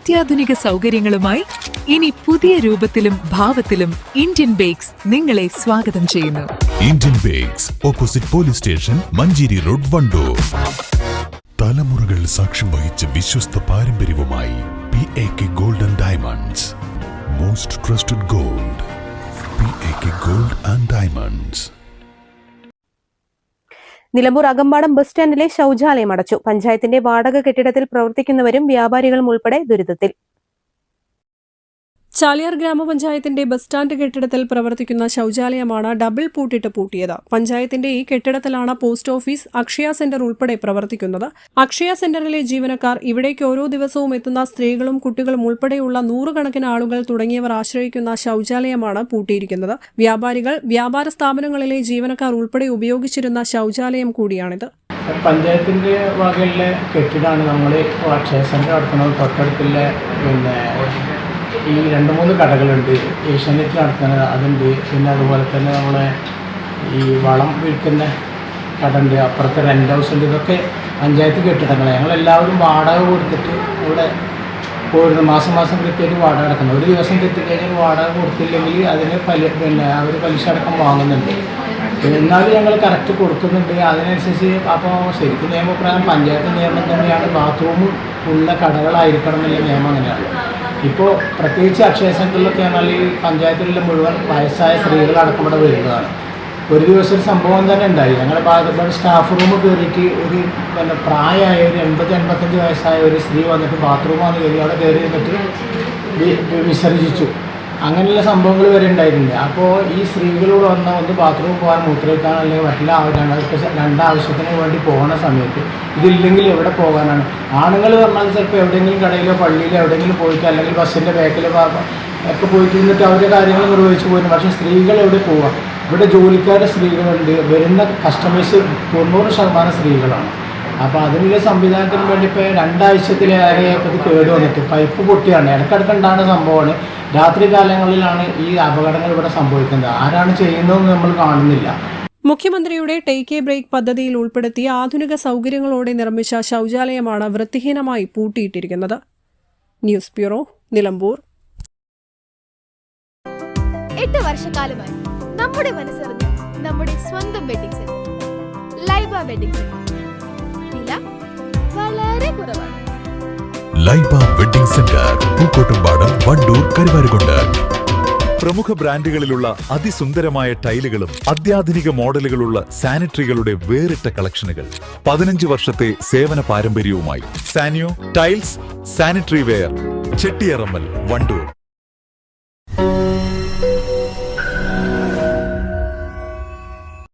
അത്യാധുനിക സൗകര്യങ്ങളുമായി ഇനി പുതിയ രൂപത്തിലും ഭാവത്തിലും ഇന്ത്യൻ ബേക്സ് നിങ്ങളെ സ്വാഗതം ചെയ്യുന്നു. Indian bakes, opposite police station, Manjeri road, Wandoor. തലമുറകൾ സാക്ഷ്യം വഹിച്ച വിശ്വസ്ത പാരമ്പര്യവുമായി PAK Gold and Diamonds. Most trusted gold. PAK Gold and Diamonds. Nilambur Akampadam bus സ്റ്റാൻഡിലെ ശൗചാലയം അടച്ചു. പഞ്ചായത്തിന്റെ വാടക കെട്ടിടത്തിൽ പ്രവർത്തിക്കുന്നവരും വ്യാപാരികളും ഉൾപ്പെടെ ദുരിതത്തിൽ. ചാലിയാർ ഗ്രാമപഞ്ചായത്തിന്റെ ബസ് സ്റ്റാൻഡ് കെട്ടിടത്തിൽ പ്രവർത്തിക്കുന്ന ശൗചാലയമാണ് ഡബിൾ പൂട്ടിട്ട് പൂട്ടിയത്. പഞ്ചായത്തിന്റെ ഈ കെട്ടിടത്തിലാണ് പോസ്റ്റ് ഓഫീസ്, അക്ഷയ സെന്റർ ഉൾപ്പെടെ പ്രവർത്തിക്കുന്നത്. അക്ഷയ സെന്ററിലെ ജീവനക്കാർ, ഇവിടേക്ക് ഓരോ ദിവസവും എത്തുന്ന സ്ത്രീകളും കുട്ടികളും ഉൾപ്പെടെയുള്ള നൂറുകണക്കിന് ആളുകൾ തുടങ്ങിയവർ ആശ്രയിക്കുന്ന ശൗചാലയമാണ് പൂട്ടിയിരിക്കുന്നത്. വ്യാപാരികൾ, വ്യാപാര സ്ഥാപനങ്ങളിലെ ജീവനക്കാർ ഉൾപ്പെടെ ഉപയോഗിച്ചിരുന്ന ശൗചാലയം കൂടിയാണിത്. പഞ്ചായത്തിന്റെ വകയിലെ കെട്ടിടമാണ് നമ്മൾ അക്ഷയ സെന്റർ നടത്തുന്നത്. തൊട്ടടുത്തുള്ള ഈ 2-3 കടകളുണ്ട്. ഏഷ്യാനെറ്റ് നടത്തുന്നത് അതുണ്ട്. പിന്നെ അതുപോലെ തന്നെ നമ്മളെ ഈ വളം വിൽക്കുന്ന കട ഉണ്ട്. അപ്പുറത്തെ റെൻ്റ് ഹൗസ് ഉണ്ട്. ഇതൊക്കെ പഞ്ചായത്ത് കെട്ടിടങ്ങളാണ്. ഞങ്ങളെല്ലാവരും വാടക കൊടുത്തിട്ട് ഇവിടെ പോരുന്നു. മാസം കൃത്യമായിട്ട് വാടക അടക്കുന്നത്. ഒരു ദിവസം തെറ്റിക്കഴിഞ്ഞാൽ വാടക കൊടുത്തില്ലെങ്കിൽ അതിന് അവർ പലിശ അടക്കം വാങ്ങുന്നുണ്ട്. എന്നാലും ഞങ്ങൾ കറക്റ്റ് കൊടുക്കുന്നുണ്ട്. അതിനനുസരിച്ച് അപ്പോൾ ശരിക്കും നിയമപ്രകാരം പഞ്ചായത്ത് നിയമം തന്നെയാണ് ബാത്റൂം ഉള്ള കടകളായിരിക്കണം എന്നുള്ള നിയമം അങ്ങനെയാണ്. ഇപ്പോൾ പ്രത്യേകിച്ച് അക്ഷയ സെൻ്ററിലൊക്കെ പറഞ്ഞാൽ ഈ പഞ്ചായത്തിലുള്ള മുഴുവൻ വയസ്സായ സ്ത്രീകളടക്കം ഇവിടെ വരുന്നതാണ്. ഒരു ദിവസം ഒരു സംഭവം തന്നെ ഉണ്ടായി. ഞങ്ങളുടെ ഭാഗത്ത് സ്റ്റാഫ് റൂം കയറിയിട്ട് ഒരു പ്രായമായ ഒരു 80-85 വയസ്സായ ഒരു സ്ത്രീ വന്നിട്ട് ബാത്റൂമാണ് കയറി അവിടെ കയറി നിന്നിട്ട് വിസർജിച്ചു. അങ്ങനെയുള്ള സംഭവങ്ങൾ വരെ ഉണ്ടായിട്ടുണ്ട്. അപ്പോൾ ഈ സ്ത്രീകളോട് ഒന്ന് ബാത്റൂമിൽ പോകാൻ, മൂത്രമൊഴിക്കാൻ അല്ലെങ്കിൽ മറ്റുള്ള രണ്ടാവശ്യത്തിന് വേണ്ടി പോകുന്ന സമയത്ത് ഇതില്ലെങ്കിൽ എവിടെ പോകാനാണ്? ആണുങ്ങൾ പറഞ്ഞാൽ ചിലപ്പോൾ എവിടെയെങ്കിലും കടയിലോ പള്ളിയിലോ എവിടെയെങ്കിലും പോയിട്ട് അല്ലെങ്കിൽ ബസ്സിൻ്റെ ബാക്കിലോ ഒക്കെ പോയിട്ട് നിന്നിട്ട് അവരുടെ കാര്യങ്ങൾ നിർവഹിച്ച് പോയിരുന്നു. പക്ഷേ സ്ത്രീകൾ എവിടെ പോവാം? ഇവിടെ ജോലിക്കാരുടെ സ്ത്രീകളുണ്ട്. വരുന്ന കസ്റ്റമേഴ്സ് 90% സ്ത്രീകളാണ്. അപ്പോൾ അതിനുള്ള സംവിധാനത്തിന് വേണ്ടി ഇപ്പോൾ 2 ആഴ്ചത്തിലേറെ ഇത് കേട് വന്നിട്ട് പൈപ്പ് പൊട്ടിയാണ്. ഇടയ്ക്കിടയ്ക്ക് ഉണ്ടാകുന്ന സംഭവമാണ്. രാത്രി കാലങ്ങളിലാണ് ഈ അപകടങ്ങൾ ഇവിടെ സംഭവിക്കുന്നത്. ആരാണ് ചെയ്യുന്നതെന്ന് നമ്മൾ കാണുന്നില്ല. മുഖ്യമന്ത്രിയുടെ ടേക്ക് എ ബ്രേക്ക് പദ്ധതിയിൽ ഉൾപ്പെടുത്തിയ ആധുനിക സൗകര്യങ്ങളോടെ നിർമ്മിച്ച ശൗചാലയമാണ് വൃത്തിഹീനമായി പൂട്ടിയിട്ടിരിക്കുന്നത്. News bureau, Nilambur. 8 വർഷക്കാലമായി നമ്മുടെ മനസ്സറിഞ്ഞ നമ്മുടെ സ്വന്തം wedding centre Laiba wedding centre. വില വളരെ കുറവാണ്. Laiba wedding centre, Pookkottumpadam, Wandoor, Karuvarakundu. പ്രമുഖ ബ്രാൻഡുകളിലുള്ള അതിസുന്ദരമായ ടൈലുകളും അത്യാധുനിക മോഡലുകളുള്ള സാനിറ്ററികളുടെ വേറിട്ട കളക്ഷനുകൾ. 15 വർഷത്തെ സേവന പാരമ്പര്യവുമായി Saniyo tiles, sanitary ware, Chettiyarammal, Wandoor.